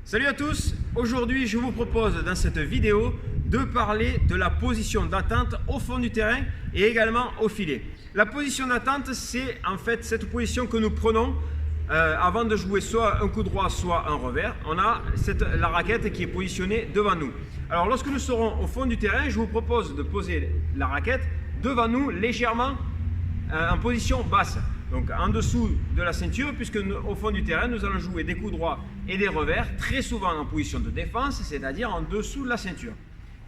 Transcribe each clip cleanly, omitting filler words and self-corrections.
Salut à tous, aujourd'hui je vous propose dans cette vidéo de parler de la position d'attente au fond du terrain et également au filet. La position d'attente, c'est en fait cette position que nous prenons avant de jouer soit un coup droit soit un revers. On a la raquette qui est positionnée devant nous. Alors lorsque nous serons au fond du terrain, je vous propose de poser la raquette devant nous légèrement en position basse. Donc en dessous de la ceinture, puisque au fond du terrain, nous allons jouer des coups droits et des revers, très souvent en position de défense, c'est-à-dire en dessous de la ceinture.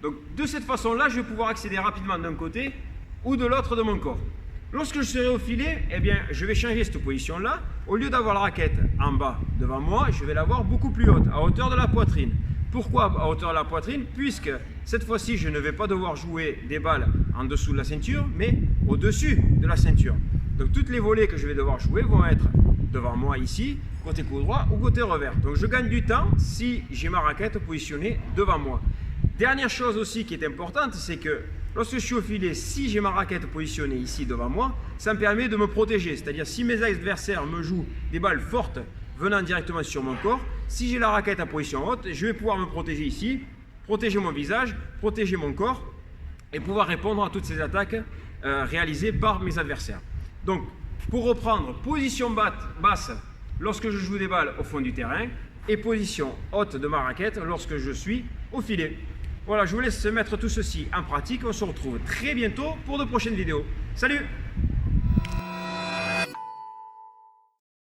Donc de cette façon-là, je vais pouvoir accéder rapidement d'un côté ou de l'autre de mon corps. Lorsque je serai au filet, eh bien, je vais changer cette position-là. Au lieu d'avoir la raquette en bas devant moi, je vais l'avoir beaucoup plus haute, à hauteur de la poitrine. Pourquoi à hauteur de la poitrine? Puisque cette fois-ci, je ne vais pas devoir jouer des balles en dessous de la ceinture, mais au-dessus de la ceinture. Donc toutes les volées que je vais devoir jouer vont être devant moi ici, côté coup droit ou côté revers. Donc je gagne du temps si j'ai ma raquette positionnée devant moi. Dernière chose aussi qui est importante, c'est que lorsque je suis au filet, si j'ai ma raquette positionnée ici devant moi, ça me permet de me protéger. C'est-à-dire si mes adversaires me jouent des balles fortes venant directement sur mon corps, si j'ai la raquette à position haute, je vais pouvoir me protéger ici, protéger mon visage, protéger mon corps et pouvoir répondre à toutes ces attaques réalisées par mes adversaires. Donc, pour reprendre, position basse lorsque je joue des balles au fond du terrain et position haute de ma raquette lorsque je suis au filet. Voilà, je vous laisse mettre tout ceci en pratique. On se retrouve très bientôt pour de prochaines vidéos. Salut!